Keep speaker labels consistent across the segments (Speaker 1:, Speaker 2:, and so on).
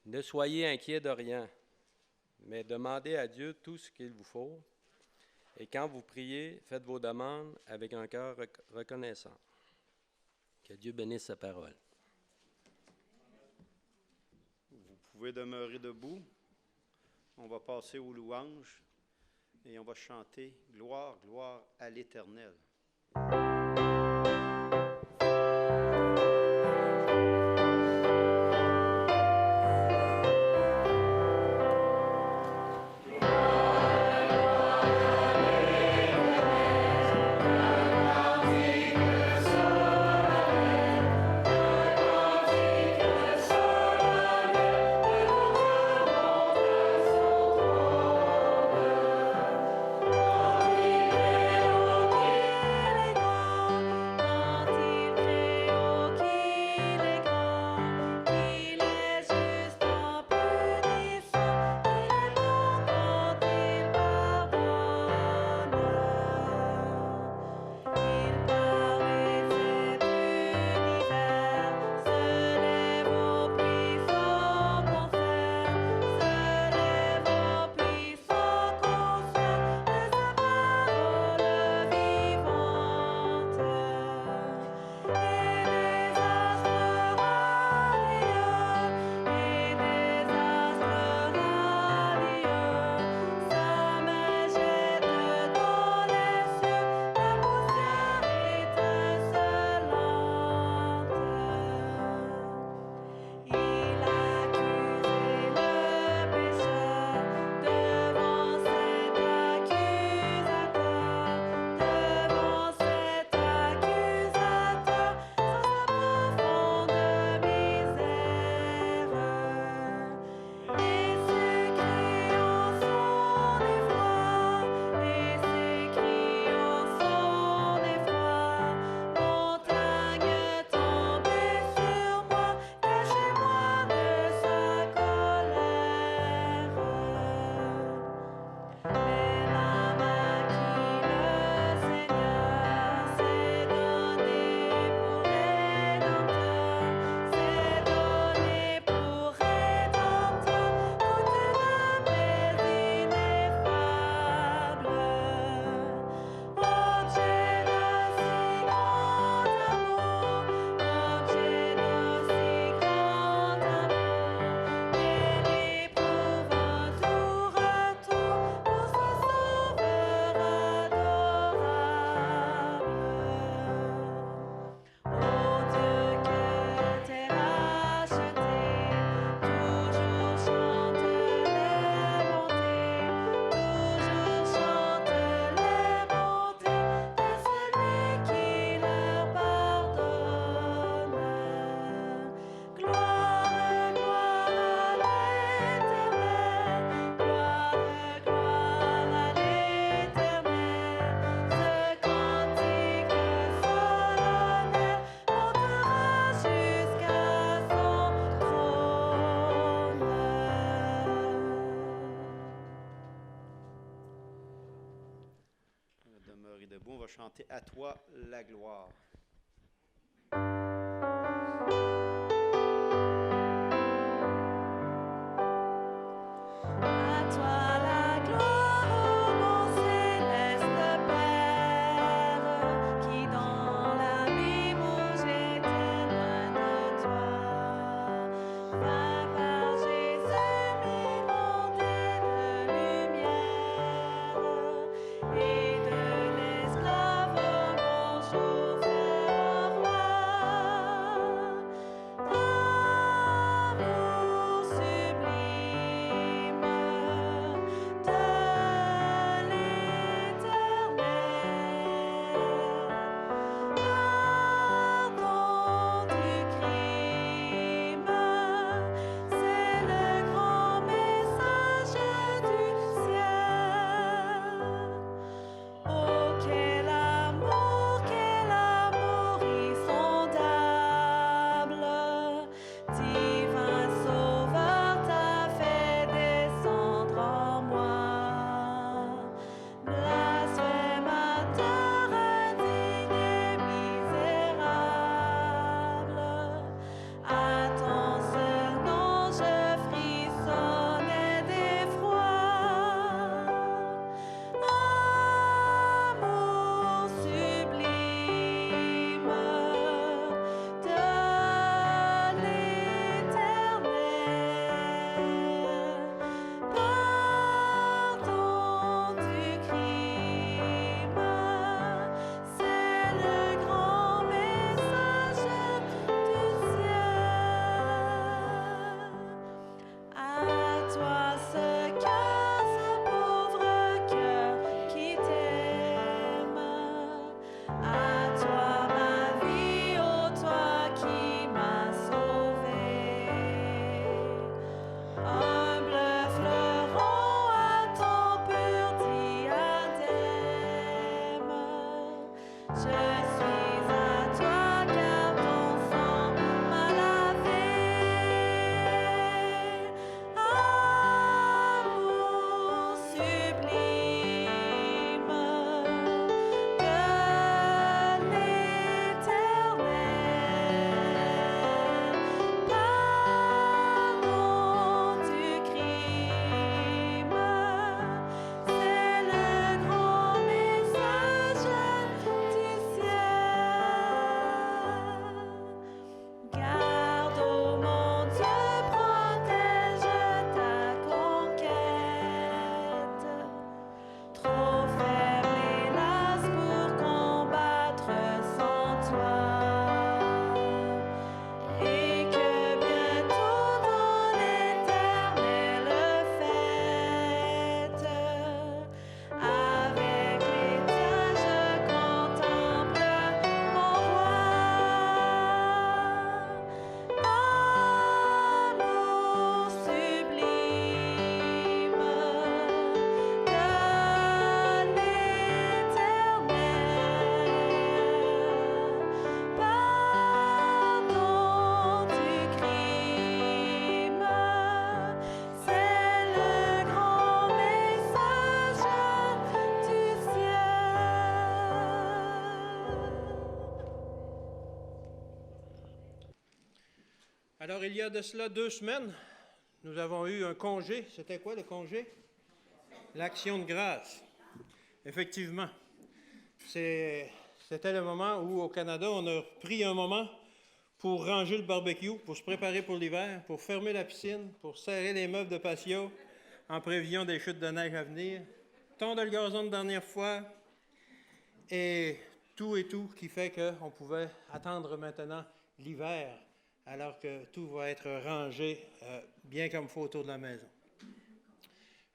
Speaker 1: Ne soyez inquiets de rien, mais demandez à Dieu tout ce qu'il vous faut. Et quand vous priez, faites vos demandes avec un cœur reconnaissant. Que Dieu bénisse sa parole.
Speaker 2: Vous pouvez demeurer debout. On va passer aux louanges et on va chanter « Gloire, gloire à l'Éternel ». Demeurez debout, on va chanter « À toi la gloire ».
Speaker 3: Et de l'esclave au bon chauffeur. Alors, il y a de cela 2 semaines, nous avons eu un congé. C'était quoi le congé? L'Action de grâce. Effectivement. C'était le moment où, au Canada, on a pris un moment pour ranger le barbecue, pour se préparer pour l'hiver, pour fermer la piscine, pour serrer les meubles de patio en prévision des chutes de neige à venir, tondre le gazon de dernière fois, et tout qui fait qu'on pouvait attendre maintenant l'hiver, alors que tout va être rangé bien comme il faut autour de la maison.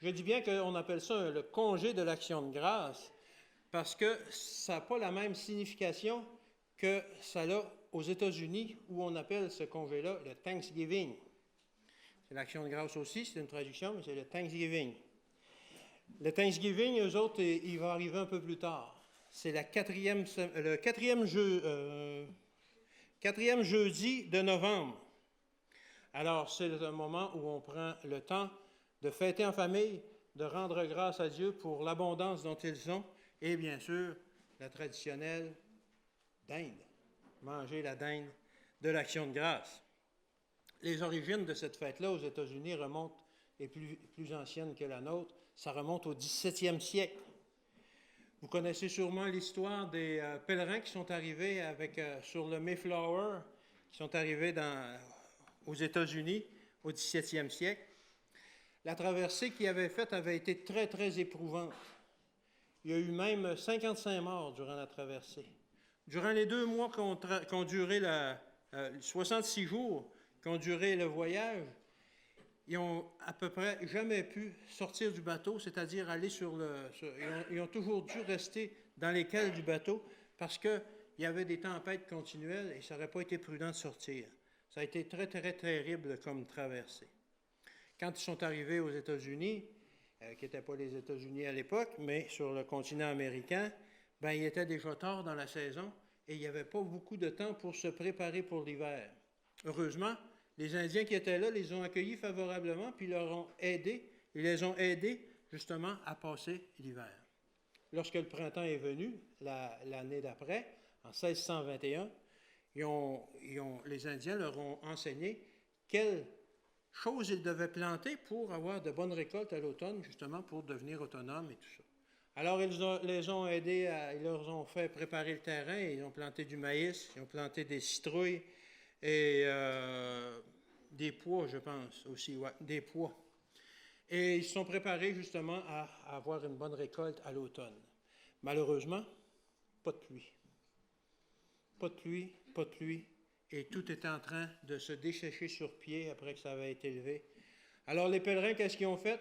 Speaker 3: Je dis bien qu'on appelle ça le congé de l'Action de grâce, parce que ça n'a pas la même signification que ça a aux États-Unis, où on appelle ce congé-là le Thanksgiving. C'est l'Action de grâce aussi, c'est une traduction, mais c'est le Thanksgiving. Le Thanksgiving, eux autres, il va arriver un peu plus tard. C'est le quatrième jeudi de novembre. Alors, c'est un moment où on prend le temps de fêter en famille, de rendre grâce à Dieu pour l'abondance dont ils ont, et bien sûr, la traditionnelle dinde. Manger la dinde de l'Action de grâce. Les origines de cette fête-là aux États-Unis remontent, et plus anciennes que la nôtre, ça remonte au 17e siècle. Vous connaissez sûrement l'histoire des pèlerins qui sont arrivés sur le Mayflower, qui sont arrivés aux États-Unis au 17e siècle. La traversée qu'ils avaient faite avait été très, très éprouvante. Il y a eu même 55 morts durant la traversée. Durant les 2 mois qu'ont duré 66 jours qu'ont duré le voyage, ils ont à peu près jamais pu sortir du bateau, c'est-à-dire aller ils ont toujours dû rester dans les cales du bateau parce qu'il y avait des tempêtes continuelles et ça n'aurait pas été prudent de sortir. Ça a été très, très terrible comme traversée. Quand ils sont arrivés aux États-Unis, qui n'étaient pas les États-Unis à l'époque, mais sur le continent américain, il était déjà tard dans la saison et il n'y avait pas beaucoup de temps pour se préparer pour l'hiver. Heureusement, les Indiens qui étaient là les ont accueillis favorablement, puis ils les ont aidés justement à passer l'hiver. Lorsque le printemps est venu, l'année d'après, en 1621, les Indiens leur ont enseigné quelles choses ils devaient planter pour avoir de bonnes récoltes à l'automne, justement pour devenir autonomes et tout ça. Alors, ils les ont aidés, ils leur ont fait préparer le terrain, ils ont planté du maïs, ils ont planté des citrouilles et des pois, je pense aussi, ouais, des pois. Et ils se sont préparés justement à avoir une bonne récolte à l'automne. Malheureusement, pas de pluie. Pas de pluie, pas de pluie. Et tout était en train de se dessécher sur pied après que ça avait été levé. Alors les pèlerins, qu'est-ce qu'ils ont fait?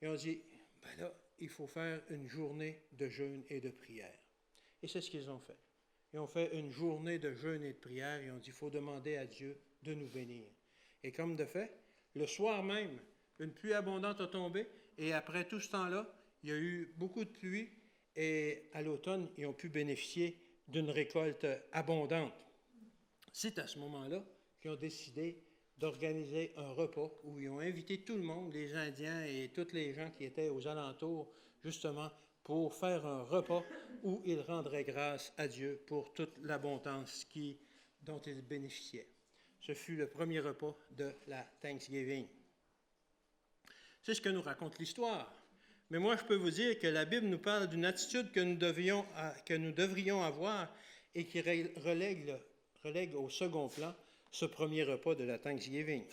Speaker 3: Ils ont dit, là, il faut faire une journée de jeûne et de prière. Et c'est ce qu'ils ont fait. Ils ont fait une journée de jeûne et de prière. Ils ont dit, il faut demander à Dieu de nous bénir. Et comme de fait, le soir même, une pluie abondante a tombé. Et après tout ce temps-là, il y a eu beaucoup de pluie. Et à l'automne, ils ont pu bénéficier d'une récolte abondante. C'est à ce moment-là qu'ils ont décidé d'organiser un repas où ils ont invité tout le monde, les Indiens et tous les gens qui étaient aux alentours, justement, pour faire un repas où ils rendraient grâce à Dieu pour toute l'abondance dont ils bénéficiaient. Ce fut le premier repas de la Thanksgiving. C'est ce que nous raconte l'histoire. Mais moi, je peux vous dire que la Bible nous parle d'une attitude que nous devrions avoir et qui relègue au second plan ce premier repas de la Thanksgiving.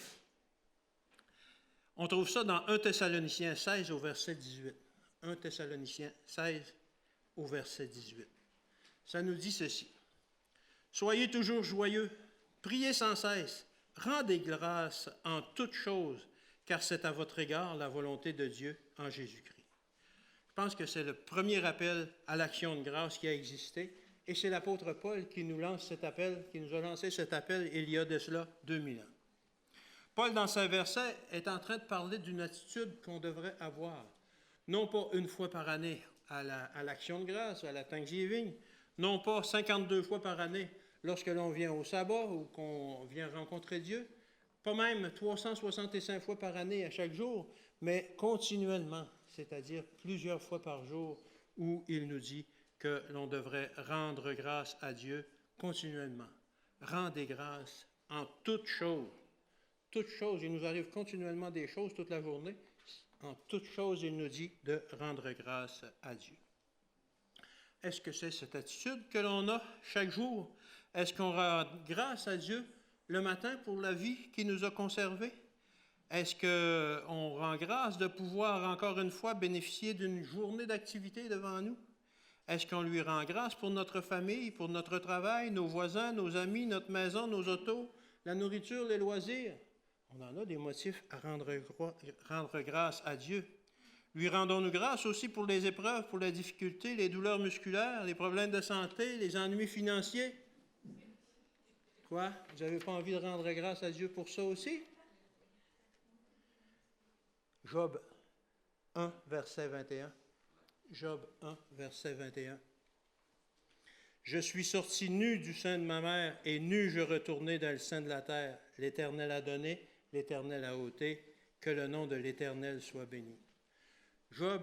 Speaker 3: On trouve ça dans 1 Thessaloniciens 16 au verset 18. 1 Thessaloniciens 16 au verset 18. Ça nous dit ceci. « Soyez toujours joyeux, priez sans cesse, rendez grâce en toutes choses, car c'est à votre égard la volonté de Dieu en Jésus-Christ. » Je pense que c'est le premier appel à l'action de grâce qui a existé, et c'est l'apôtre Paul qui nous a lancé cet appel il y a de cela 2000 ans. Paul, dans ce verset, est en train de parler d'une attitude qu'on devrait avoir, non pas une fois par année à l'action de grâce, à la Thanksgiving, non pas 52 fois par année lorsque l'on vient au sabbat ou qu'on vient rencontrer Dieu, pas même 365 fois par année à chaque jour, mais continuellement, c'est-à-dire plusieurs fois par jour, où il nous dit que l'on devrait rendre grâce à Dieu continuellement. Rendez grâce en toutes choses. toutes choses, il nous arrive continuellement des choses toute la journée. En toutes choses, il nous dit de rendre grâce à Dieu. Est-ce que c'est cette attitude que l'on a chaque jour? Est-ce qu'on rend grâce à Dieu le matin pour la vie qu'il nous a conservée? Est-ce qu'on rend grâce de pouvoir encore une fois bénéficier d'une journée d'activité devant nous? Est-ce qu'on lui rend grâce pour notre famille, pour notre travail, nos voisins, nos amis, notre maison, nos autos, la nourriture, les loisirs? On en a des motifs à rendre grâce à Dieu. Lui rendons-nous grâce aussi pour les épreuves, pour les difficultés, les douleurs musculaires, les problèmes de santé, les ennuis financiers? Quoi? Vous n'avez pas envie de rendre grâce à Dieu pour ça aussi? Job 1, verset 21. Job 1, verset 21. Je suis sorti nu du sein de ma mère, et nu je retournai dans le sein de la terre. L'Éternel a donné, l'Éternel a ôté, que le nom de l'Éternel soit béni. Job,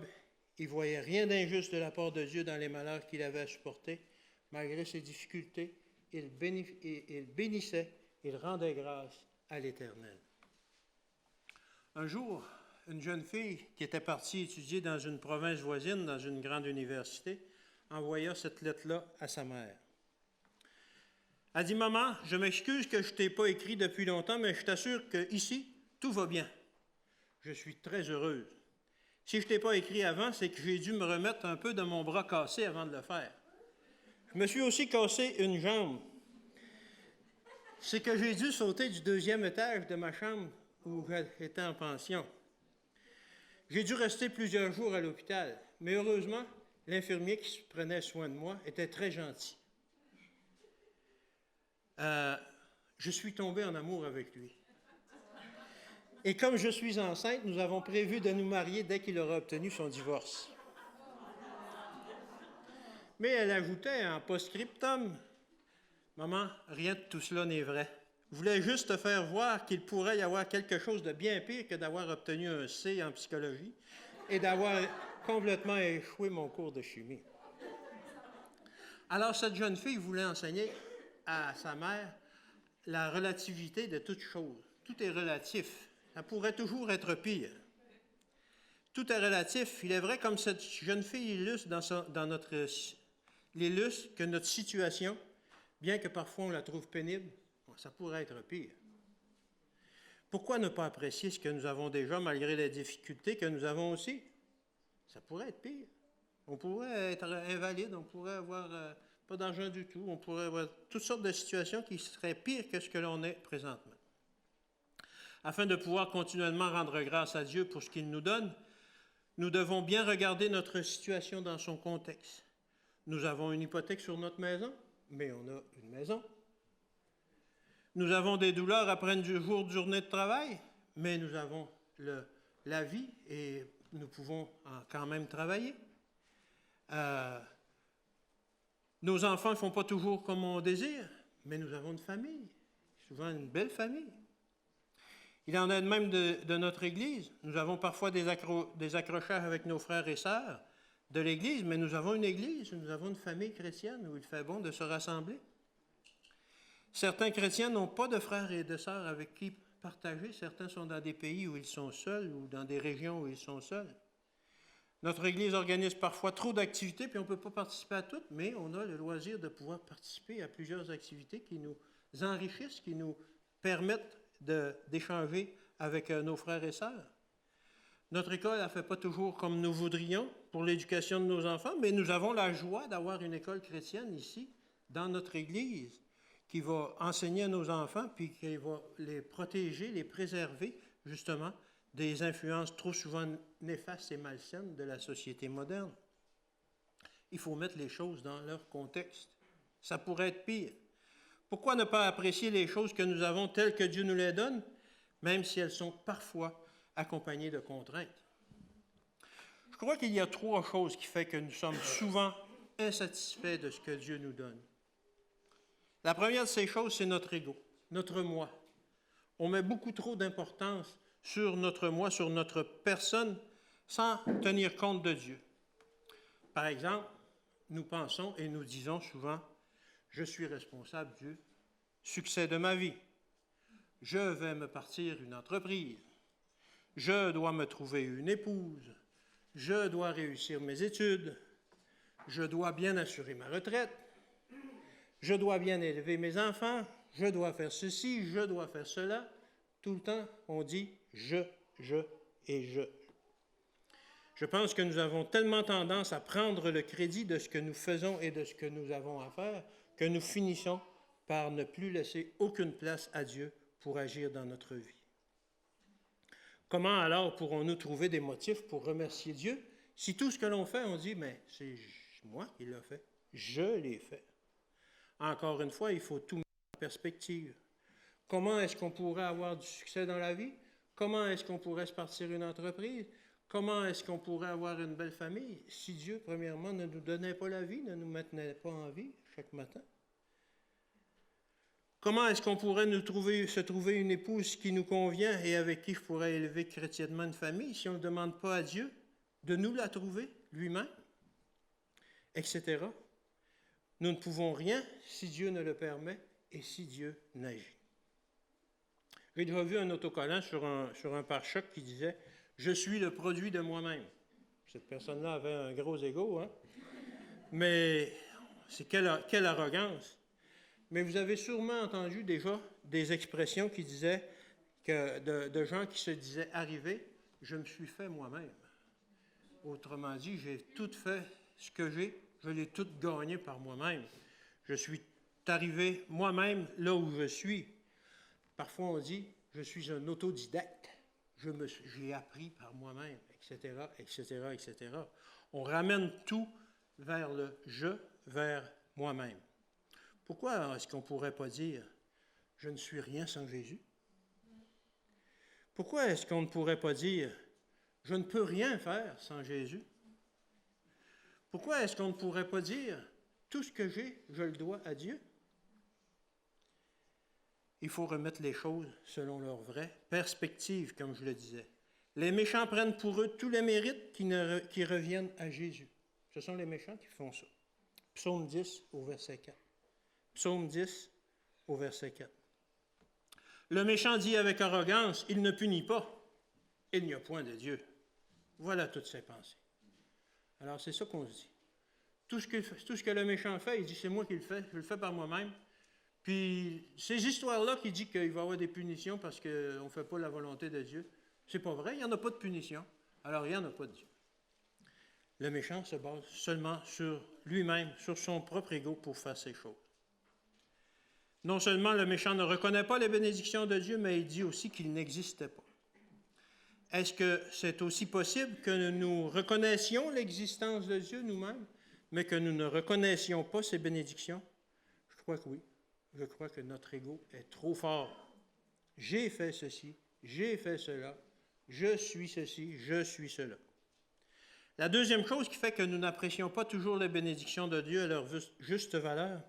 Speaker 3: il ne voyait rien d'injuste de la part de Dieu dans les malheurs qu'il avait à supporter. Malgré ses difficultés, il bénissait, il rendait grâce à l'Éternel. Un jour, une jeune fille qui était partie étudier dans une province voisine, dans une grande université, envoya cette lettre-là à sa mère. Elle dit « Maman, je m'excuse que je ne t'ai pas écrit depuis longtemps, mais je t'assure qu'ici, tout va bien. Je suis très heureuse. Si je ne t'ai pas écrit avant, c'est que j'ai dû me remettre un peu de mon bras cassé avant de le faire. Je me suis aussi cassé une jambe. C'est que j'ai dû sauter du 2e étage de ma chambre où j'étais en pension. J'ai dû rester plusieurs jours à l'hôpital, mais heureusement, l'infirmier qui prenait soin de moi était très gentil. Je suis tombé en amour avec lui. Et comme je suis enceinte, nous avons prévu de nous marier dès qu'il aura obtenu son divorce. Mais elle ajoutait en post-scriptum, « Maman, rien de tout cela n'est vrai. Je voulais juste te faire voir qu'il pourrait y avoir quelque chose de bien pire que d'avoir obtenu un C en psychologie et d'avoir complètement échoué mon cours de chimie. » Alors, cette jeune fille voulait enseigner à sa mère la relativité de toute chose. Tout est relatif. Ça pourrait toujours être pire. Tout est relatif. Il est vrai, comme cette jeune fille illustre l'illustre que notre situation, bien que parfois on la trouve pénible, ça pourrait être pire. Pourquoi ne pas apprécier ce que nous avons déjà, malgré les difficultés que nous avons aussi? Ça pourrait être pire. On pourrait être invalide, on pourrait avoir pas d'argent du tout, on pourrait avoir toutes sortes de situations qui seraient pires que ce que l'on est présentement. Afin de pouvoir continuellement rendre grâce à Dieu pour ce qu'il nous donne, nous devons bien regarder notre situation dans son contexte. Nous avons une hypothèque sur notre maison, mais on a une maison. Nous avons des douleurs après une journée de travail, mais nous avons la vie et nous pouvons quand même travailler. Nos enfants ne font pas toujours comme on désire, mais nous avons une famille, souvent une belle famille. Il en est de même de notre Église. Nous avons parfois des accrochages avec nos frères et sœurs de l'Église, mais nous avons une Église, nous avons une famille chrétienne où il fait bon de se rassembler. Certains chrétiens n'ont pas de frères et de sœurs avec qui partager. Certains sont dans des pays où ils sont seuls ou dans des régions où ils sont seuls. Notre Église organise parfois trop d'activités, puis on ne peut pas participer à toutes, mais on a le loisir de pouvoir participer à plusieurs activités qui nous enrichissent, qui nous permettent d'échanger avec nos frères et sœurs. Notre école ne fait pas toujours comme nous voudrions pour l'éducation de nos enfants, mais nous avons la joie d'avoir une école chrétienne ici, dans notre Église, qui va enseigner à nos enfants, puis qui va les protéger, les préserver, justement, des influences trop souvent néfastes et malsaines de la société moderne. Il faut mettre les choses dans leur contexte. Ça pourrait être pire. Pourquoi ne pas apprécier les choses que nous avons telles que Dieu nous les donne, même si elles sont parfois accompagnées de contraintes? Je crois qu'il y a 3 choses qui font que nous sommes souvent insatisfaits de ce que Dieu nous donne. La première de ces choses, c'est notre ego, notre moi. On met beaucoup trop d'importance sur notre moi, sur notre personne, sans tenir compte de Dieu. Par exemple, nous pensons et nous disons souvent « Je suis responsable du succès de ma vie. je vais me partir une entreprise, je dois me trouver une épouse, je dois réussir mes études, je dois bien assurer ma retraite, je dois bien élever mes enfants, je dois faire ceci, je dois faire cela. Tout le temps, on dit je et je. Je pense que nous avons tellement tendance à prendre le crédit de ce que nous faisons et de ce que nous avons à faire que nous finissons par ne plus laisser aucune place à Dieu pour agir dans notre vie. Comment alors pourrons-nous trouver des motifs pour remercier Dieu si tout ce que l'on fait, on dit, mais c'est moi qui l'ai fait, je l'ai fait. Encore une fois, il faut tout mettre en perspective. Comment est-ce qu'on pourrait avoir du succès dans la vie? Comment est-ce qu'on pourrait se partir une entreprise? Comment est-ce qu'on pourrait avoir une belle famille si Dieu, premièrement, ne nous donnait pas la vie, ne nous maintenait pas en vie chaque matin? Comment est-ce qu'on pourrait se trouver une épouse qui nous convient et avec qui je pourrais élever chrétiennement une famille si on ne demande pas à Dieu de nous la trouver lui-même, etc. Nous ne pouvons rien si Dieu ne le permet et si Dieu n'agit. J'ai déjà vu un autocollant sur un pare-choc qui disait « Je suis le produit de moi-même ». Cette personne-là avait un gros ego, hein? Mais c'est quelle arrogance! Mais vous avez sûrement entendu déjà des expressions qui disaient de gens qui se disaient arrivés, je me suis fait moi-même. Autrement dit, j'ai tout fait ce que j'ai, je l'ai tout gagné par moi-même. Je suis arrivé moi-même là où je suis. Parfois on dit, je suis un autodidacte, j'ai appris par moi-même, etc., etc., etc. On ramène tout vers le je, vers moi-même. Pourquoi est-ce qu'on ne pourrait pas dire « je ne suis rien sans Jésus » ? Pourquoi est-ce qu'on ne pourrait pas dire « je ne peux rien faire sans Jésus » ? Pourquoi est-ce qu'on ne pourrait pas dire « tout ce que j'ai, je le dois à Dieu » ? Il faut remettre les choses selon leur vraie perspective, comme je le disais. Les méchants prennent pour eux tous les mérites qui reviennent à Jésus. Ce sont les méchants qui font ça. Psaume 10 au verset 4. Psaume 10 au verset 4. Le méchant dit avec arrogance, il ne punit pas, il n'y a point de Dieu. Voilà toutes ses pensées. Alors c'est ça qu'on se dit. Tout ce que le méchant fait, il dit c'est moi qui le fais, je le fais par moi-même. Puis ces histoires-là qui disent qu'il va y avoir des punitions parce qu'on ne fait pas la volonté de Dieu, c'est pas vrai, il n'y en a pas de punition. Alors il n'y en a pas de Dieu. Le méchant se base seulement sur lui-même, sur son propre ego pour faire ces choses. Non seulement le méchant ne reconnaît pas les bénédictions de Dieu, mais il dit aussi qu'il n'existait pas. Est-ce que c'est aussi possible que nous reconnaissions l'existence de Dieu nous-mêmes, mais que nous ne reconnaissions pas ses bénédictions? Je crois que oui. Je crois que notre ego est trop fort. J'ai fait ceci, j'ai fait cela, je suis ceci, je suis cela. La deuxième chose qui fait que nous n'apprécions pas toujours les bénédictions de Dieu à leur juste valeur,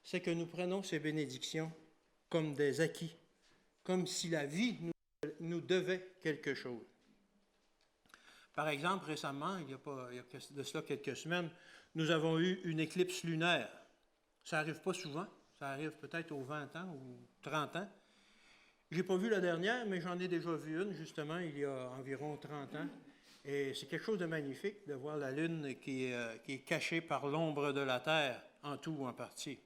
Speaker 3: c'est que nous prenons ces bénédictions comme des acquis, comme si la vie nous devait quelque chose. Par exemple, récemment, il y a de cela quelques semaines, nous avons eu une éclipse lunaire. Ça n'arrive pas souvent, ça arrive peut-être aux 20 ans ou 30 ans. Je n'ai pas vu la dernière, mais j'en ai déjà vu une, justement, il y a environ 30 ans. Et c'est quelque chose de magnifique de voir la Lune qui est cachée par l'ombre de la Terre, en tout ou en partie.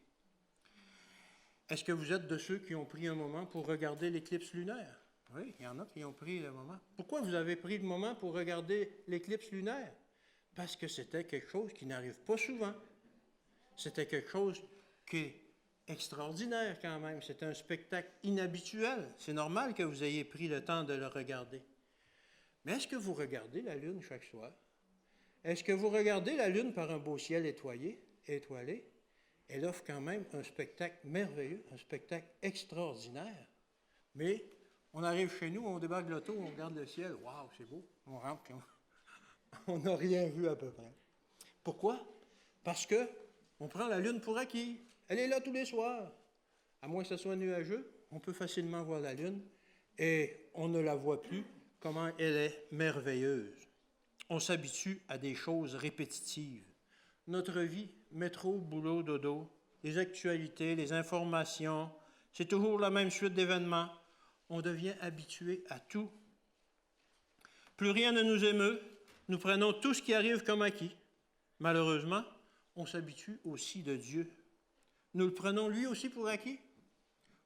Speaker 3: Est-ce que vous êtes de ceux qui ont pris un moment pour regarder l'éclipse lunaire? Oui, il y en a qui ont pris le moment. Pourquoi vous avez pris le moment pour regarder l'éclipse lunaire? Parce que c'était quelque chose qui n'arrive pas souvent. C'était quelque chose qui est extraordinaire quand même. C'était un spectacle inhabituel. C'est normal que vous ayez pris le temps de le regarder. Mais est-ce que vous regardez la Lune chaque soir? Est-ce que vous regardez la Lune par un beau ciel étoilé? Elle offre quand même un spectacle merveilleux, un spectacle extraordinaire. Mais on arrive chez nous, on débarque de l'auto, on regarde le ciel, waouh, c'est beau. On rentre, on n'a rien vu à peu près. Pourquoi? Parce que on prend la Lune pour acquis. Elle est là tous les soirs. À moins que ce soit nuageux, on peut facilement voir la Lune et on ne la voit plus. Comment elle est merveilleuse. On s'habitue à des choses répétitives. Notre vie, métro, boulot, dodo, les actualités, les informations, c'est toujours la même suite d'événements. On devient habitué à tout. Plus rien ne nous émeut. Nous prenons tout ce qui arrive comme acquis. Malheureusement, on s'habitue aussi de Dieu. Nous le prenons lui aussi pour acquis.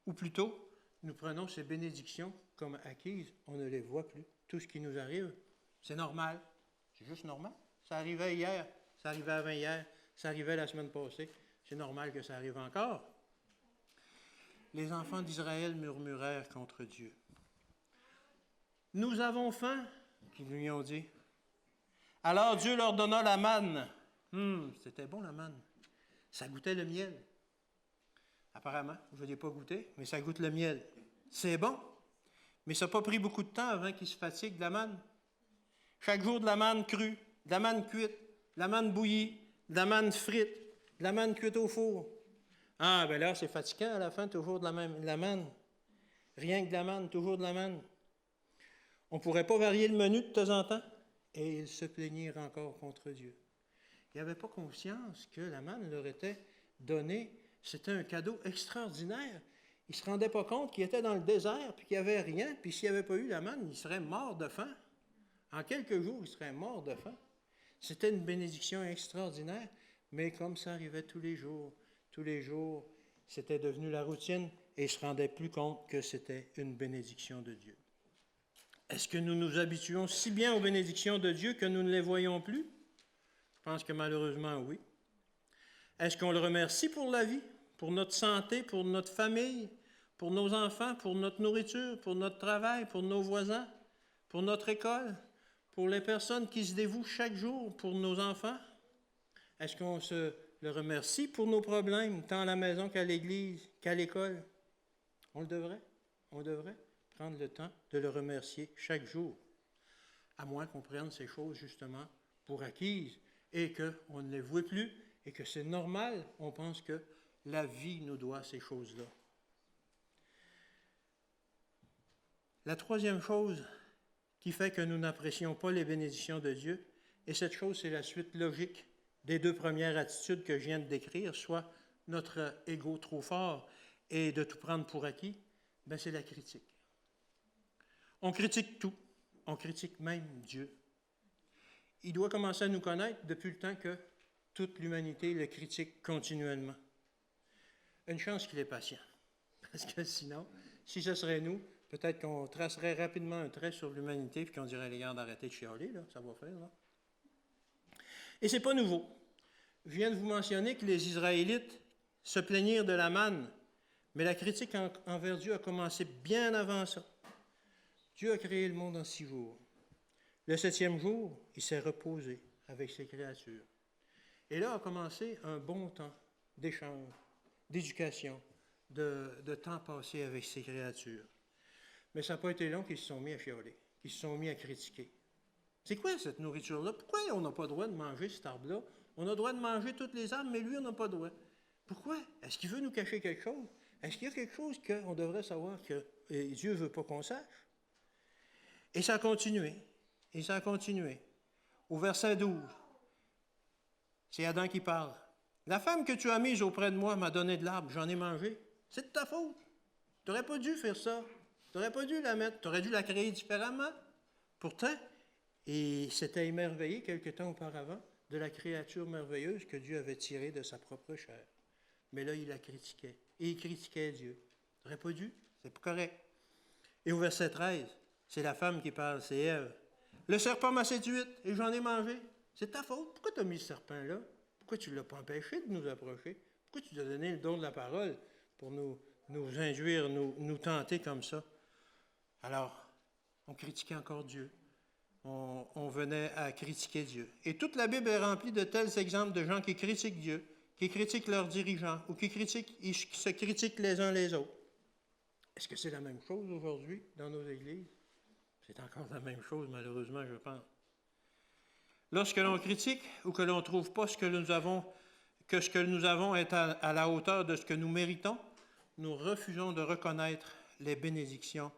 Speaker 3: Ou plutôt, nous prenons ses bénédictions comme acquises. On ne les voit plus. Tout ce qui nous arrive, c'est normal. C'est juste normal. Ça arrivait hier, ça arrivait avant-hier, ça arrivait la semaine passée. C'est normal que ça arrive encore. Les enfants d'Israël murmurèrent contre Dieu. Nous avons faim, qu'ils lui ont dit. Alors Dieu leur donna la manne. C'était bon la manne. Ça goûtait le miel. Apparemment, je ne l'ai pas goûté, mais ça goûte le miel. C'est bon, mais ça n'a pas pris beaucoup de temps avant qu'ils se fatiguent de la manne. Chaque jour de la manne crue, de la manne cuite, de la manne bouillie, de la manne frite, de la manne cuite au four. Ah, ben là, c'est fatigant à la fin, toujours de la manne. Rien que de la manne, toujours de la manne. On ne pourrait pas varier le menu de temps en temps? Et ils se plaignirent encore contre Dieu. Ils n'avaient pas conscience que la manne leur était donnée. C'était un cadeau extraordinaire. Ils ne se rendaient pas compte qu'ils étaient dans le désert, puis qu'il n'y avait rien, puis s'il n'y avait pas eu la manne, ils seraient morts de faim. En quelques jours, ils seraient morts de faim. C'était une bénédiction extraordinaire, mais comme ça arrivait tous les jours, c'était devenu la routine et ils ne se rendaient plus compte que c'était une bénédiction de Dieu. Est-ce que nous nous habituons si bien aux bénédictions de Dieu que nous ne les voyons plus? Je pense que malheureusement, oui. Est-ce qu'on le remercie pour la vie, pour notre santé, pour notre famille, pour nos enfants, pour notre nourriture, pour notre travail, pour nos voisins, pour notre école, pour les personnes qui se dévouent chaque jour pour nos enfants? Est-ce qu'on se le remercie pour nos problèmes, tant à la maison qu'à l'église, qu'à l'école? On le devrait. On devrait prendre le temps de le remercier chaque jour, à moins qu'on prenne ces choses justement pour acquises et qu'on ne les voit plus et que c'est normal. On pense que la vie nous doit ces choses-là. La troisième chose qui fait que nous n'apprécions pas les bénédictions de Dieu, et cette chose, c'est la suite logique des deux premières attitudes que je viens de décrire, soit notre ego trop fort et de tout prendre pour acquis, c'est la critique. On critique tout, on critique même Dieu. Il doit commencer à nous connaître depuis le temps que toute l'humanité le critique continuellement. Une chance qu'il est patient, parce que sinon, si ce serait nous, peut-être qu'on tracerait rapidement un trait sur l'humanité et qu'on dirait les gars d'arrêter de chialer, là, ça va faire. Là. Et ce n'est pas nouveau. Je viens de vous mentionner que les Israélites se plaignirent de la manne, mais la critique envers Dieu a commencé bien avant ça. Dieu a créé le monde en 6 jours. Le 7e jour, il s'est reposé avec ses créatures. Et là a commencé un bon temps d'échange, d'éducation, de temps passé avec ses créatures. Mais ça n'a pas été long qu'ils se sont mis à chialer, qu'ils se sont mis à critiquer. C'est quoi cette nourriture-là? Pourquoi on n'a pas le droit de manger cet arbre-là? On a le droit de manger toutes les arbres, mais lui, on n'a pas le droit. Pourquoi? Est-ce qu'il veut nous cacher quelque chose? Est-ce qu'il y a quelque chose qu'on devrait savoir que Dieu ne veut pas qu'on sache? Et ça a continué. Et ça a continué. Au verset 12, c'est Adam qui parle. La femme que tu as mise auprès de moi m'a donné de l'arbre, j'en ai mangé. C'est de ta faute. Tu n'aurais pas dû faire ça. Tu n'aurais pas dû la mettre. Tu aurais dû la créer différemment. Pourtant, il s'était émerveillé quelque temps auparavant de la créature merveilleuse que Dieu avait tirée de sa propre chair. Mais là, il la critiquait. Et il critiquait Dieu. Tu n'aurais pas dû. C'est pas correct. Et au verset 13, c'est la femme qui parle, c'est Ève. Le serpent m'a séduite et j'en ai mangé. C'est de ta faute. Pourquoi tu as mis ce serpent-là? Pourquoi tu ne l'as pas empêché de nous approcher? Pourquoi tu lui as donné le don de la parole pour nous induire, nous tenter comme ça? Alors, on critiquait encore Dieu. On venait à critiquer Dieu. Et toute la Bible est remplie de tels exemples de gens qui critiquent Dieu, qui critiquent leurs dirigeants ou qui se critiquent les uns les autres. Est-ce que c'est la même chose aujourd'hui dans nos églises? C'est encore la même chose, malheureusement, je pense. Lorsque l'on critique ou que l'on ne trouve pas que ce que nous avons est à la hauteur de ce que nous méritons, nous refusons de reconnaître les bénédictions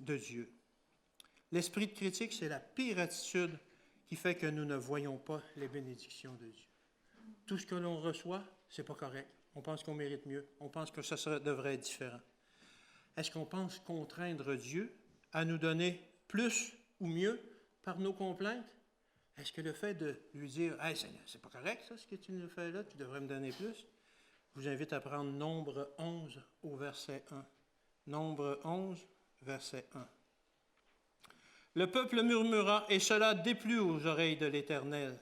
Speaker 3: de Dieu. L'esprit de critique, c'est la pire attitude qui fait que nous ne voyons pas les bénédictions de Dieu. Tout ce que l'on reçoit, c'est pas correct. On pense qu'on mérite mieux. On pense que ça devrait être différent. Est-ce qu'on pense contraindre Dieu à nous donner plus ou mieux par nos complaintes? Est-ce que le fait de lui dire « Hey, c'est pas correct ça, ce que tu nous fais là, tu devrais me donner plus », je vous invite à prendre Nombre 11 au verset 1. Nombre 11, verset 1. Le peuple murmura, et cela déplut aux oreilles de l'Éternel.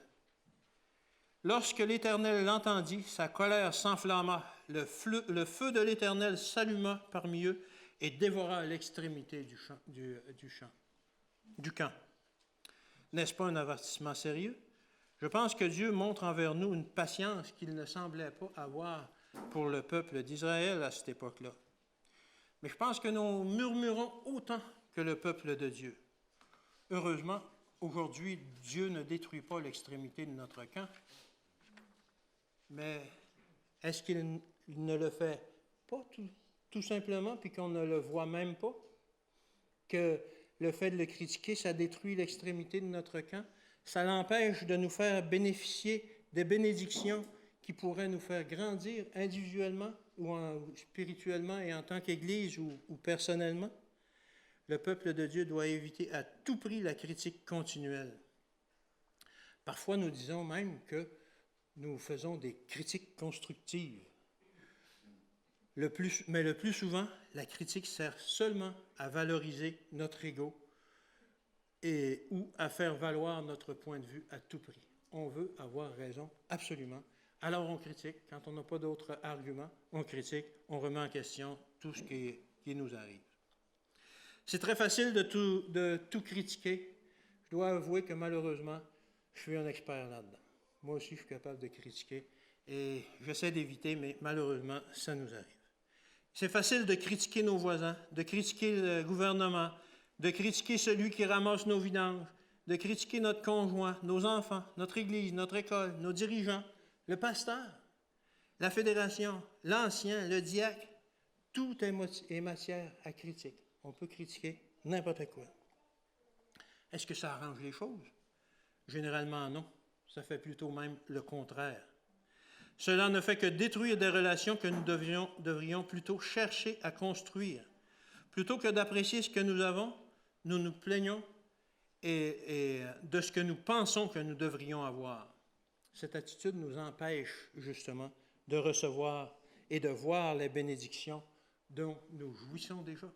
Speaker 3: Lorsque l'Éternel l'entendit, sa colère s'enflamma. Le feu de l'Éternel s'alluma parmi eux et dévora l'extrémité du camp. N'est-ce pas un avertissement sérieux? Je pense que Dieu montre envers nous une patience qu'il ne semblait pas avoir pour le peuple d'Israël à cette époque-là. Mais je pense que nous murmurons autant que le peuple de Dieu. Heureusement, aujourd'hui, Dieu ne détruit pas l'extrémité de notre camp, mais est-ce qu'il ne le fait pas tout simplement, puis qu'on ne le voit même pas? Que le fait de le critiquer, ça détruit l'extrémité de notre camp? Ça l'empêche de nous faire bénéficier des bénédictions qui pourraient nous faire grandir individuellement ou spirituellement et en tant qu'Église ou personnellement? Le peuple de Dieu doit éviter à tout prix la critique continuelle. Parfois, nous disons même que nous faisons des critiques constructives. Mais le plus souvent, la critique sert seulement à valoriser notre ego ou à faire valoir notre point de vue à tout prix. On veut avoir raison, absolument. Alors on critique. Quand on n'a pas d'autres arguments, on critique, on remet en question tout ce qui nous arrive. C'est très facile de tout critiquer. Je dois avouer que malheureusement, je suis un expert là-dedans. Moi aussi, je suis capable de critiquer et j'essaie d'éviter, mais malheureusement, ça nous arrive. C'est facile de critiquer nos voisins, de critiquer le gouvernement, de critiquer celui qui ramasse nos vidanges, de critiquer notre conjoint, nos enfants, notre église, notre école, nos dirigeants, le pasteur, la fédération, l'ancien, le diacre. Tout est matière à critique. On peut critiquer n'importe quoi. Est-ce que ça arrange les choses? Généralement, non. Ça fait plutôt même le contraire. Cela ne fait que détruire des relations que nous devrions plutôt chercher à construire. Plutôt que d'apprécier ce que nous avons, nous nous plaignons et de ce que nous pensons que nous devrions avoir. Cette attitude nous empêche justement de recevoir et de voir les bénédictions dont nous jouissons déjà.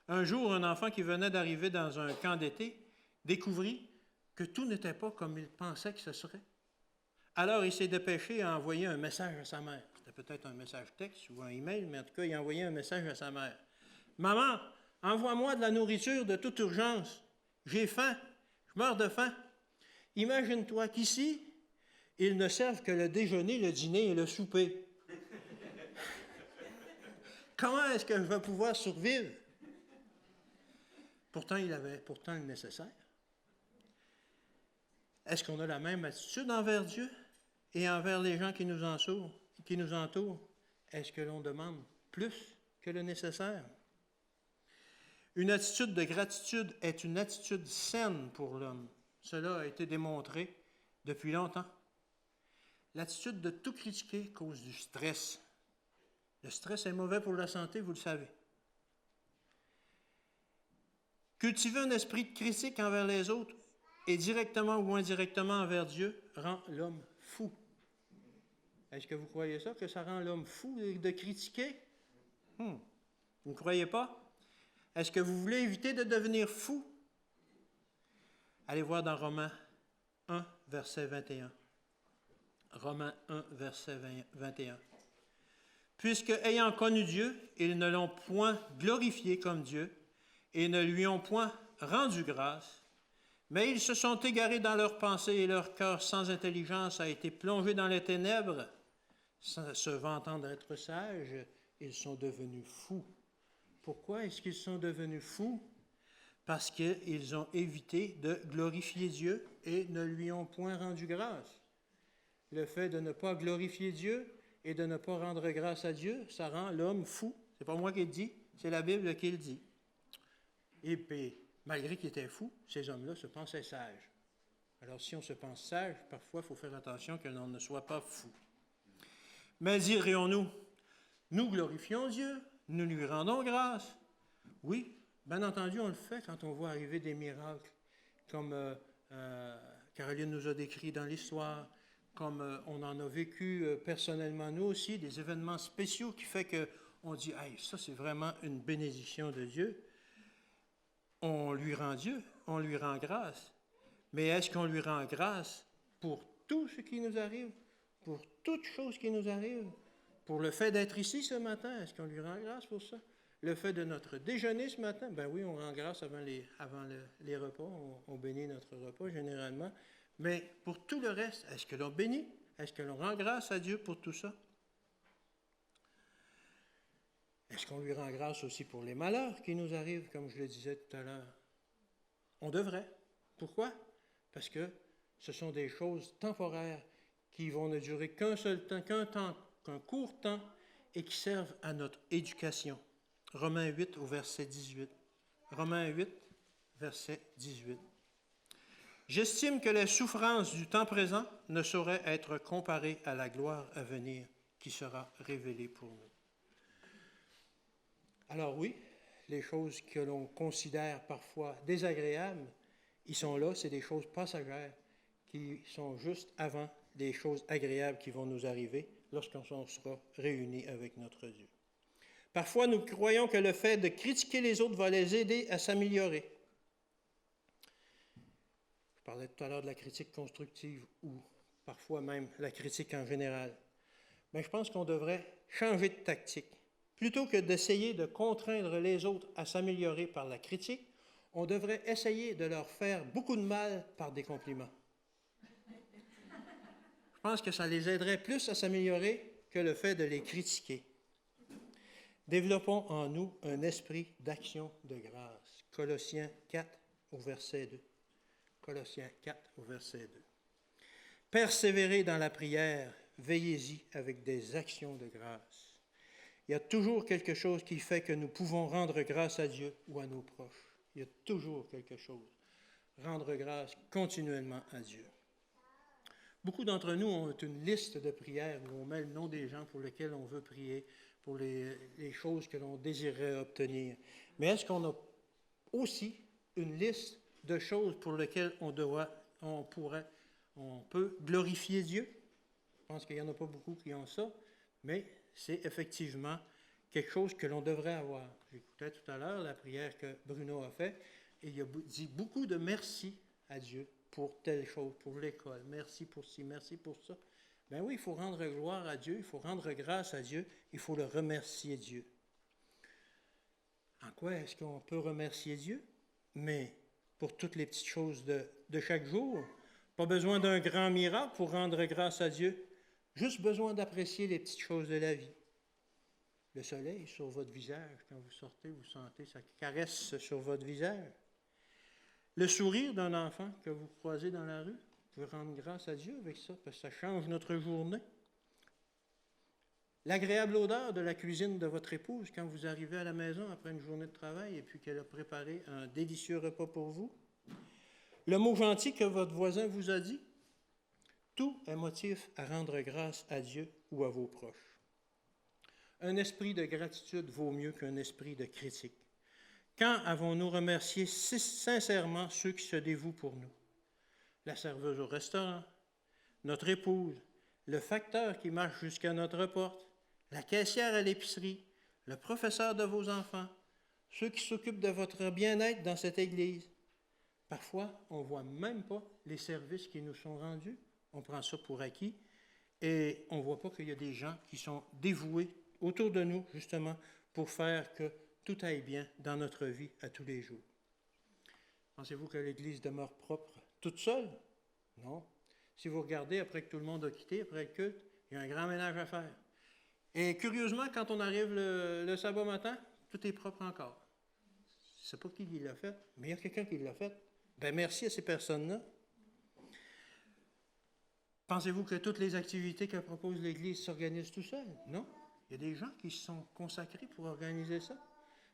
Speaker 3: Un jour, un enfant qui venait d'arriver dans un camp d'été découvrit que tout n'était pas comme il pensait que ce serait. Alors, il s'est dépêché à envoyer un message à sa mère. C'était peut-être un message texte ou un email, mais en tout cas, il a envoyé un message à sa mère. « Maman, envoie-moi de la nourriture de toute urgence. J'ai faim. Je meurs de faim. Imagine-toi qu'ici, ils ne servent que le déjeuner, le dîner et le souper. Comment est-ce que je vais pouvoir survivre? » Pourtant, il avait le nécessaire. Est-ce qu'on a la même attitude envers Dieu et envers les gens qui nous entourent? Est-ce que l'on demande plus que le nécessaire? Une attitude de gratitude est une attitude saine pour l'homme. Cela a été démontré depuis longtemps. L'attitude de tout critiquer cause du stress. Le stress est mauvais pour la santé, vous le savez. Cultiver un esprit de critique envers les autres et directement ou indirectement envers Dieu rend l'homme fou. Est-ce que vous croyez ça, que ça rend l'homme fou de critiquer? Vous ne croyez pas? Est-ce que vous voulez éviter de devenir fou? Allez voir dans Romains 1, verset 21. Romains 1, verset 21. Puisque, ayant connu Dieu, ils ne l'ont point glorifié comme Dieu et ne lui ont point rendu grâce, mais ils se sont égarés dans leurs pensées et leur cœur sans intelligence a été plongé dans les ténèbres. Se vantant d'être sages, ils sont devenus fous. Pourquoi est-ce qu'ils sont devenus fous? Parce qu'ils ont évité de glorifier Dieu et ne lui ont point rendu grâce. Le fait de ne pas glorifier Dieu et de ne pas rendre grâce à Dieu, ça rend l'homme fou. C'est pas moi qui le dis, c'est la Bible qui le dit. Et puis, malgré qu'ils étaient fous, ces hommes-là se pensaient sages. Alors, si on se pense sage, parfois, il faut faire attention que l'on ne soit pas fou. Mais dirions-nous, nous glorifions Dieu nous lui rendons grâce. Oui, bien entendu, on le fait quand on voit arriver des miracles, comme Caroline nous a décrit dans l'histoire, comme on en a vécu personnellement nous aussi, des événements spéciaux qui fait qu'on dit « Hey, ça c'est vraiment une bénédiction de Dieu ». On lui rend Dieu, on lui rend grâce. Mais est-ce qu'on lui rend grâce pour tout ce qui nous arrive, pour toute chose qui nous arrive, pour le fait d'être ici ce matin? Est-ce qu'on lui rend grâce pour ça? Le fait de notre déjeuner ce matin, ben oui, on rend grâce avant les repas, on bénit notre repas généralement. Mais pour tout le reste, est-ce que l'on bénit? Est-ce que l'on rend grâce à Dieu pour tout ça? Est-ce qu'on lui rend grâce aussi pour les malheurs qui nous arrivent, comme je le disais tout à l'heure? On devrait. Pourquoi? Parce que ce sont des choses temporaires qui vont ne durer qu'un seul temps, qu'un court temps, et qui servent à notre éducation. Romains 8 au verset 18. Romains 8, verset 18. J'estime que les souffrances du temps présent ne sauraient être comparées à la gloire à venir qui sera révélée pour nous. Alors oui, les choses que l'on considère parfois désagréables, ils sont là, c'est des choses passagères qui sont juste avant des choses agréables qui vont nous arriver lorsqu'on sera réunis avec notre Dieu. Parfois, nous croyons que le fait de critiquer les autres va les aider à s'améliorer. Je parlais tout à l'heure de la critique constructive ou parfois même la critique en général. Mais je pense qu'on devrait changer de tactique. Plutôt que d'essayer de contraindre les autres à s'améliorer par la critique, on devrait essayer de leur faire beaucoup de mal par des compliments. Je pense que ça les aiderait plus à s'améliorer que le fait de les critiquer. Développons en nous un esprit d'action de grâce. Colossiens 4 au verset 2. Colossiens 4 au verset 2. Persévérez dans la prière, veillez-y avec des actions de grâce. Il y a toujours quelque chose qui fait que nous pouvons rendre grâce à Dieu ou à nos proches. Il y a toujours quelque chose. Rendre grâce continuellement à Dieu. Beaucoup d'entre nous ont une liste de prières où on met le nom des gens pour lesquels on veut prier, pour les choses que l'on désirerait obtenir. Mais est-ce qu'on a aussi une liste de choses pour lesquelles on peut glorifier Dieu? Je pense qu'il n'y en a pas beaucoup qui ont ça, mais c'est effectivement quelque chose que l'on devrait avoir. J'écoutais tout à l'heure la prière que Bruno a faite, et il a dit beaucoup de merci à Dieu pour telle chose, pour l'école. Merci pour ci, merci pour ça. Ben oui, il faut rendre gloire à Dieu, il faut rendre grâce à Dieu, il faut le remercier Dieu. En quoi est-ce qu'on peut remercier Dieu? Mais pour toutes les petites choses de chaque jour. Pas besoin d'un grand miracle pour rendre grâce à Dieu. Juste besoin d'apprécier les petites choses de la vie. Le soleil sur votre visage, quand vous sortez, vous sentez sa caresse sur votre visage. Le sourire d'un enfant que vous croisez dans la rue, vous pouvez rendre grâce à Dieu avec ça, parce que ça change notre journée. L'agréable odeur de la cuisine de votre épouse quand vous arrivez à la maison après une journée de travail et puis qu'elle a préparé un délicieux repas pour vous. Le mot gentil que votre voisin vous a dit. Tout est motif à rendre grâce à Dieu ou à vos proches. Un esprit de gratitude vaut mieux qu'un esprit de critique. Quand avons-nous remercié sincèrement ceux qui se dévouent pour nous? La serveuse au restaurant, notre épouse, le facteur qui marche jusqu'à notre porte, la caissière à l'épicerie, le professeur de vos enfants, ceux qui s'occupent de votre bien-être dans cette église. Parfois, on ne voit même pas les services qui nous sont rendus. On prend ça pour acquis et on ne voit pas qu'il y a des gens qui sont dévoués autour de nous, justement, pour faire que tout aille bien dans notre vie à tous les jours. Pensez-vous que l'Église demeure propre toute seule? Non. Si vous regardez, après que tout le monde a quitté, après le culte, il y a un grand ménage à faire. Et curieusement, quand on arrive le sabbat matin, tout est propre encore. Je ne sais pas qui l'a fait, mais il y a quelqu'un qui l'a fait. Ben merci à ces personnes-là. Pensez-vous que toutes les activités que propose l'Église s'organisent tout seul? Non. Il y a des gens qui se sont consacrés pour organiser ça.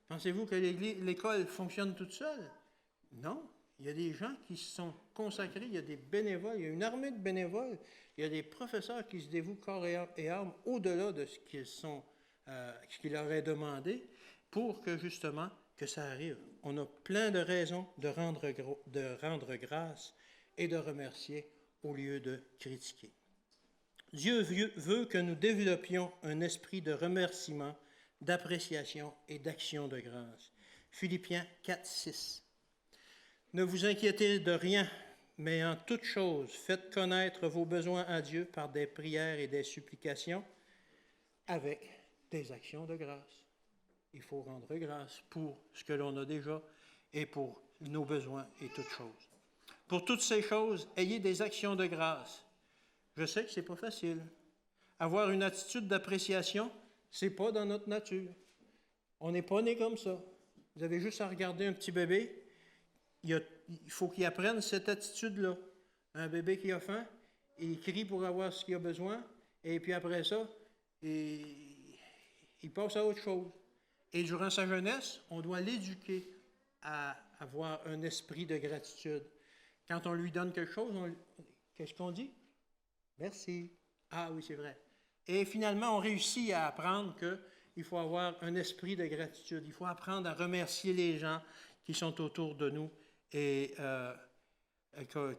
Speaker 3: Pensez-vous que l'école fonctionne toute seule? Non. Il y a des gens qui se sont consacrés, il y a des bénévoles, il y a une armée de bénévoles, il y a des professeurs qui se dévouent corps et âme au-delà de ce qu'ils sont ce qu'il leur est demandé pour que justement que ça arrive. On a plein de raisons de rendre grâce et de remercier au lieu de critiquer. Dieu veut que nous développions un esprit de remerciement, d'appréciation et d'action de grâce. Philippiens 4, 6. Ne vous inquiétez de rien, mais en toute chose, faites connaître vos besoins à Dieu par des prières et des supplications avec des actions de grâce. Il faut rendre grâce pour ce que l'on a déjà et pour nos besoins et toutes choses. Pour toutes ces choses, ayez des actions de grâce. Je sais que ce n'est pas facile. Avoir une attitude d'appréciation, ce n'est pas dans notre nature. On n'est pas né comme ça. Vous avez juste à regarder un petit bébé. Il faut qu'il apprenne cette attitude-là. Un bébé qui a faim, il crie pour avoir ce qu'il a besoin, et puis après ça, il passe à autre chose. Et durant sa jeunesse, on doit l'éduquer à avoir un esprit de gratitude. Quand on lui donne quelque chose, qu'est-ce qu'on dit? Merci. Ah oui, c'est vrai. Et finalement, on réussit à apprendre qu'il faut avoir un esprit de gratitude. Il faut apprendre à remercier les gens qui sont autour de nous et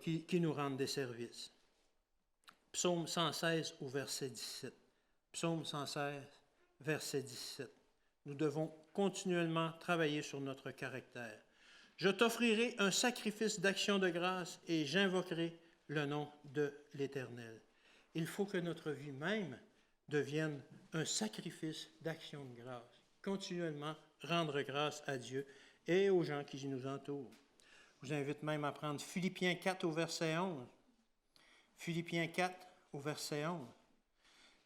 Speaker 3: qui nous rendent des services. Psaume 116 au verset 17. Psaume 116, verset 17. Nous devons continuellement travailler sur notre caractère. Je t'offrirai un sacrifice d'action de grâce et j'invoquerai le nom de l'Éternel. Il faut que notre vie même devienne un sacrifice d'action de grâce. Continuellement rendre grâce à Dieu et aux gens qui nous entourent. Je vous invite même à prendre Philippiens 4 au verset 11. Philippiens 4 au verset 11.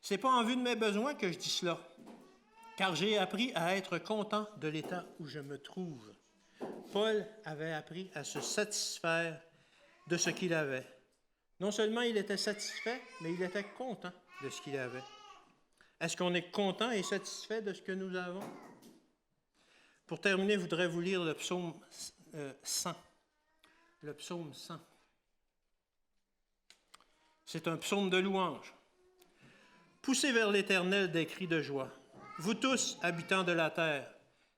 Speaker 3: Ce n'est pas en vue de mes besoins que je dis cela, car j'ai appris à être content de l'état où je me trouve. Paul avait appris à se satisfaire de ce qu'il avait. Non seulement il était satisfait, mais il était content de ce qu'il avait. Est-ce qu'on est content et satisfait de ce que nous avons? Pour terminer, je voudrais vous lire le psaume 100. Le psaume 100. C'est un psaume de louange. Poussez vers l'Éternel des cris de joie. Vous tous, habitants de la terre,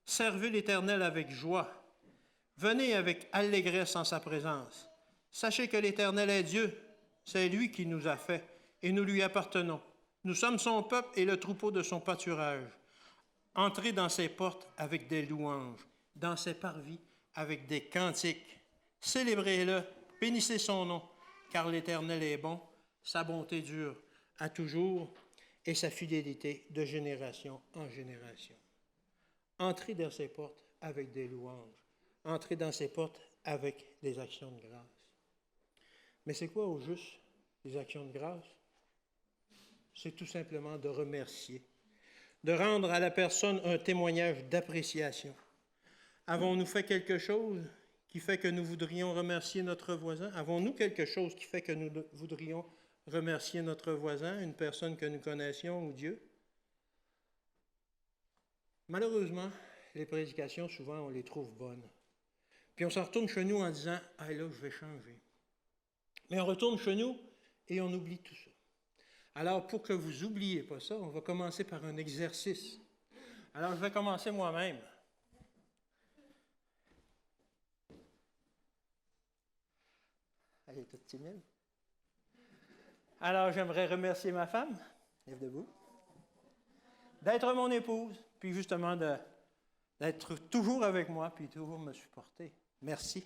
Speaker 3: servez l'Éternel avec joie. Venez avec allégresse en sa présence. Sachez que l'Éternel est Dieu. C'est lui qui nous a fait et nous lui appartenons. Nous sommes son peuple et le troupeau de son pâturage. Entrez dans ses portes avec des louanges, dans ses parvis avec des cantiques. Célébrez-le, bénissez son nom, car l'Éternel est bon, sa bonté dure à toujours et sa fidélité de génération en génération. Entrez dans ses portes avec des louanges. Entrez dans ses portes avec des actions de grâce. Mais c'est quoi au juste les actions de grâce? C'est tout simplement de remercier, de rendre à la personne un témoignage d'appréciation. Avons-nous fait quelque chose qui fait que nous voudrions remercier notre voisin? Avons-nous quelque chose qui fait que nous voudrions remercier notre voisin, une personne que nous connaissions ou Dieu? Malheureusement, les prédications, souvent, on les trouve bonnes. Puis on s'en retourne chez nous en disant « Ah là, je vais changer ». Mais on retourne chez nous et on oublie tout ça. Alors, pour que vous n'oubliez pas ça, on va commencer par un exercice. Alors, je vais commencer moi-même. Elle est toute timide. Alors, j'aimerais remercier ma femme, lève debout, d'être mon épouse, puis justement d'être toujours avec moi, puis toujours me supporter. Merci.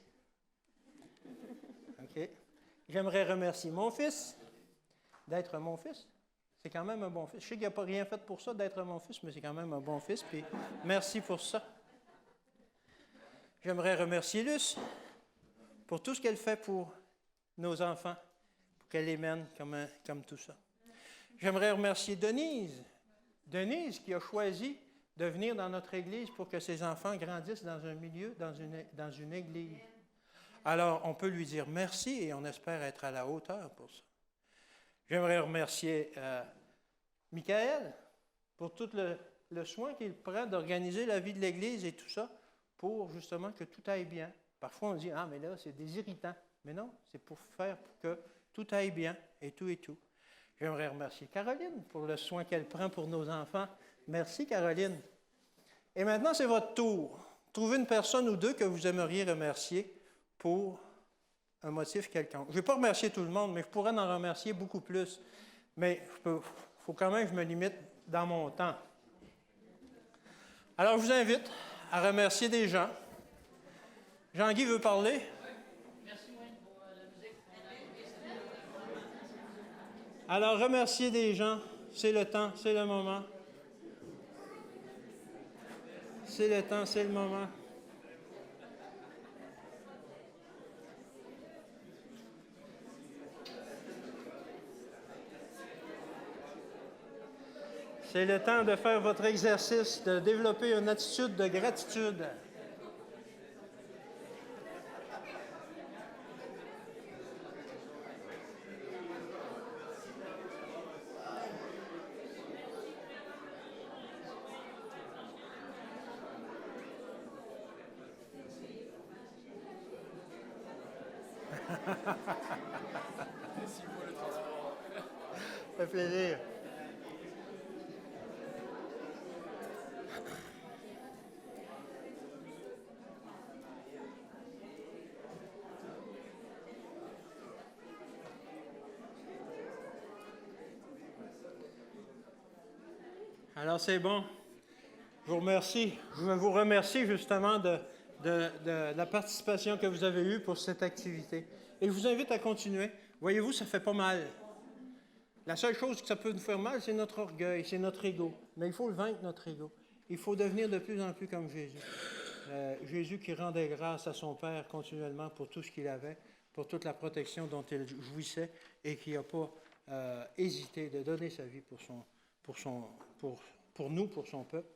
Speaker 3: OK. J'aimerais remercier mon fils, d'être mon fils. C'est quand même un bon fils. Je sais qu'il n'a pas rien fait pour ça, d'être mon fils, mais c'est quand même un bon fils, puis merci pour ça. J'aimerais remercier Luce pour tout ce qu'elle fait pour nos enfants, pour qu'elle les mène comme tout ça. J'aimerais remercier Denise. Denise qui a choisi de venir dans notre Église pour que ses enfants grandissent dans un milieu, dans une Église. Alors, on peut lui dire merci et on espère être à la hauteur pour ça. J'aimerais remercier Michael pour tout le soin qu'il prend d'organiser la vie de l'Église et tout ça pour justement que tout aille bien. Parfois, on dit « Ah, mais là, c'est des irritants. » Mais non, c'est pour faire que tout aille bien et tout et tout. J'aimerais remercier Caroline pour le soin qu'elle prend pour nos enfants Merci, Caroline. Et maintenant, c'est votre tour. Trouvez une personne ou deux que vous aimeriez remercier pour un motif quelconque. Je ne vais pas remercier tout le monde, mais je pourrais en remercier beaucoup plus. Mais il faut quand même que je me limite dans mon temps. Alors, je vous invite à remercier des gens. Jean-Guy veut parler?
Speaker 4: Merci, Wayne, pour la musique.
Speaker 3: Alors, remercier des gens, c'est le temps, c'est le moment. C'est le temps, c'est le moment. C'est le temps de faire votre exercice, de développer une attitude de gratitude. Ça fait plaisir. Alors, c'est bon. Je vous remercie. Je veux vous remercier justement de la participation que vous avez eue pour cette activité. Et je vous invite à continuer. Voyez-vous, ça fait pas mal. La seule chose que ça peut nous faire mal, c'est notre orgueil, c'est notre ego. Mais il faut le vaincre, notre ego. Il faut devenir de plus en plus comme Jésus. Jésus qui rendait grâce à son Père continuellement pour tout ce qu'il avait, pour toute la protection dont il jouissait et qui n'a pas hésité de donner sa vie pour nous, pour son peuple.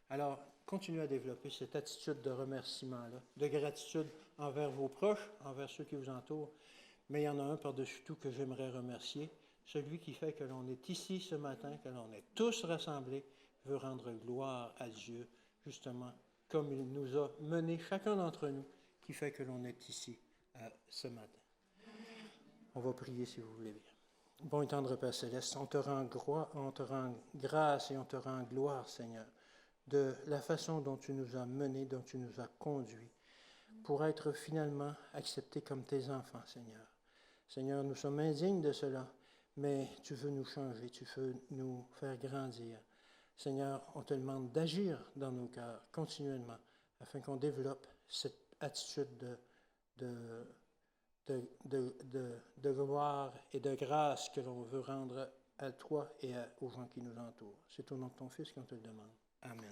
Speaker 3: Alors, continuez à développer cette attitude de remerciement-là, de gratitude envers vos proches, envers ceux qui vous entourent. Mais il y en a un par-dessus tout que j'aimerais remercier, celui qui fait que l'on est ici ce matin, que l'on est tous rassemblés, veut rendre gloire à Dieu, justement, comme il nous a menés, chacun d'entre nous, qui fait que l'on est ici ce matin. On va prier si vous voulez bien. Bon et tendre Père Céleste, on te rend grâce et on te rend gloire, Seigneur, de la façon dont tu nous as menés, dont tu nous as conduits, pour être finalement acceptés comme tes enfants, Seigneur. Seigneur, nous sommes indignes de cela, mais tu veux nous changer, tu veux nous faire grandir. Seigneur, on te demande d'agir dans nos cœurs continuellement, afin qu'on développe cette attitude de gloire et de grâce que l'on veut rendre à toi et aux gens qui nous entourent. C'est au nom de ton Fils qu'on te le demande. Amen.